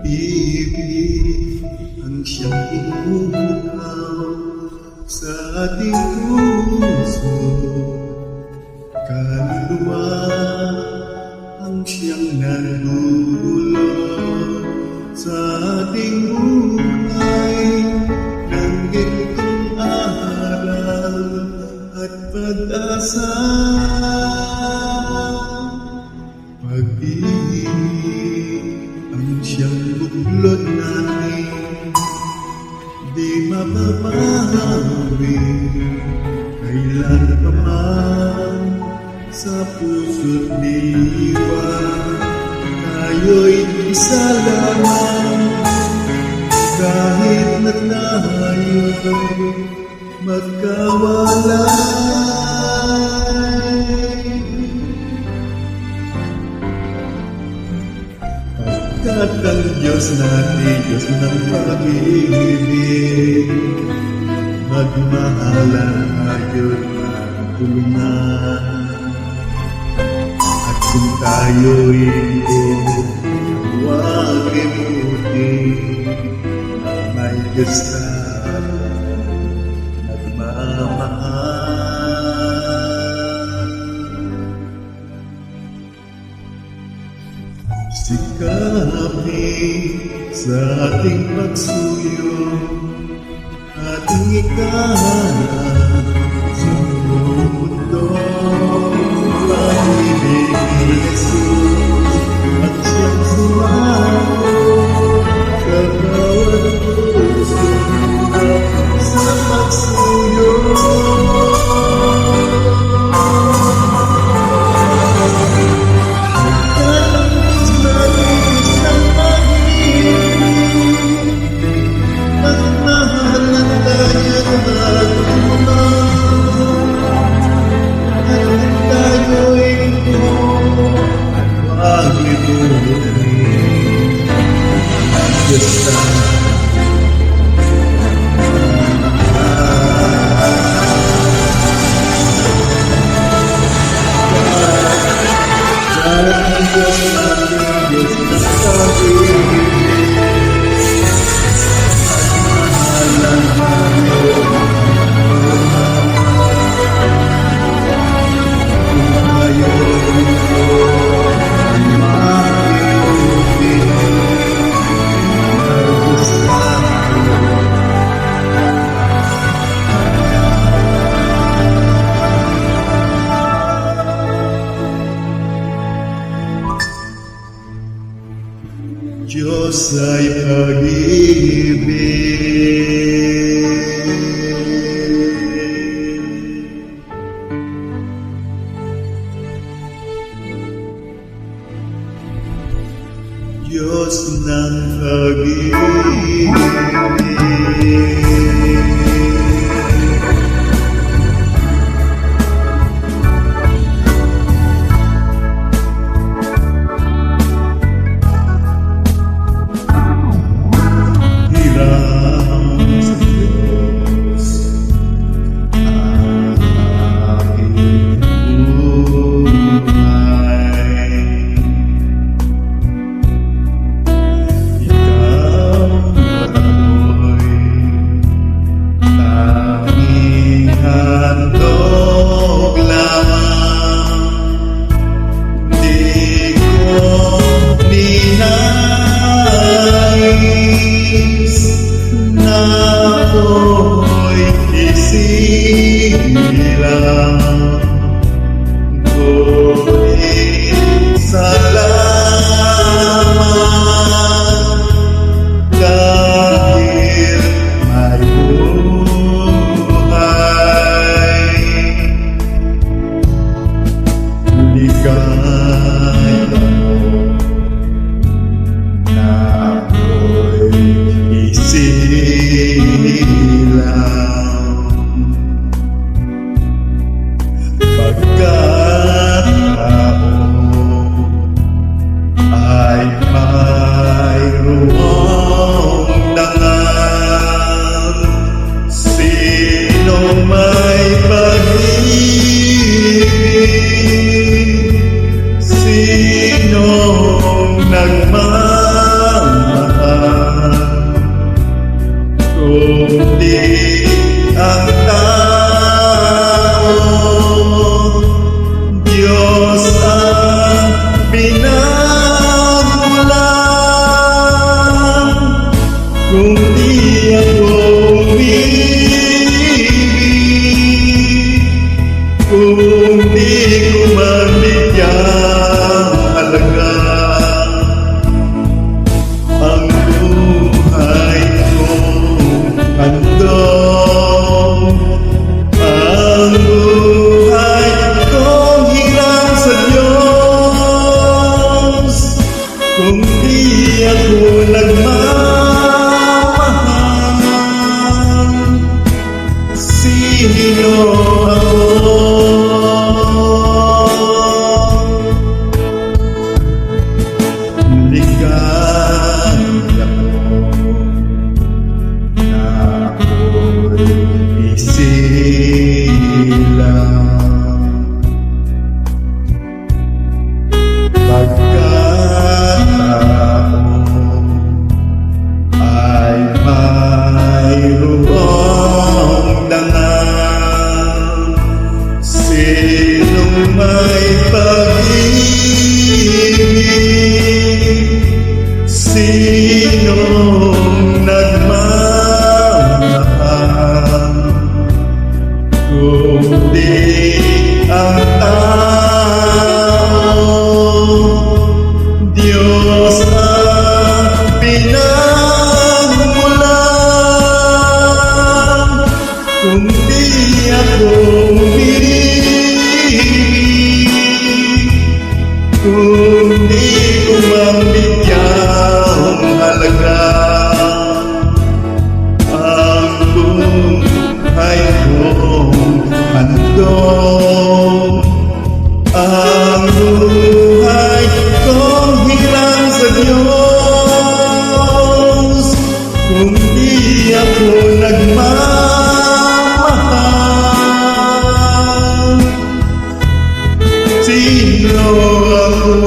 Pag-ibig ang siyang umuuhaw sa ating puso. Kaluluwa ang siyang nandulot sa ating buhay ng gintong aral at pag-asa. Pag-ibig ang siyang buklod natin, di mapapahawi kailan pa man sa puso't diwa. Tayo'y isa lamang kahit na tayo'y magkawalay. Pagkat ang Diyos natin, Diyos ng pag-ibig, magmahalan ayon at tulungan. At kung tayo'y huwag imutin, may Diyos na nagmamahal. Sikapin sa ating pagsuyo, ating ikaharap sa mundo. Pag-ibig ni Jesus at siyang sumako sa bawat puso sa pagsuyo. Diyos ay pag-ibig. Diyos ng pag-ibig. kung di ako umibig, kung di ko mabigyang halaga ang buhay kong handog, ang buhay kong hirang sa Diyos, kung di ako nagmamahal, sino ako? Ligaya ko na ako'y isilang, pagkatao ay mayroong dangal. Sinong may pag-ibig, sinong nagmamahal, kundi ang tao. Diyos ang pinagmulan, kung di ako umibig, kung di ko mabigyang halaga ang buhay kong handog, ang buhay kong hirang sa Diyos, kung di ako nagmamahal, sino ako?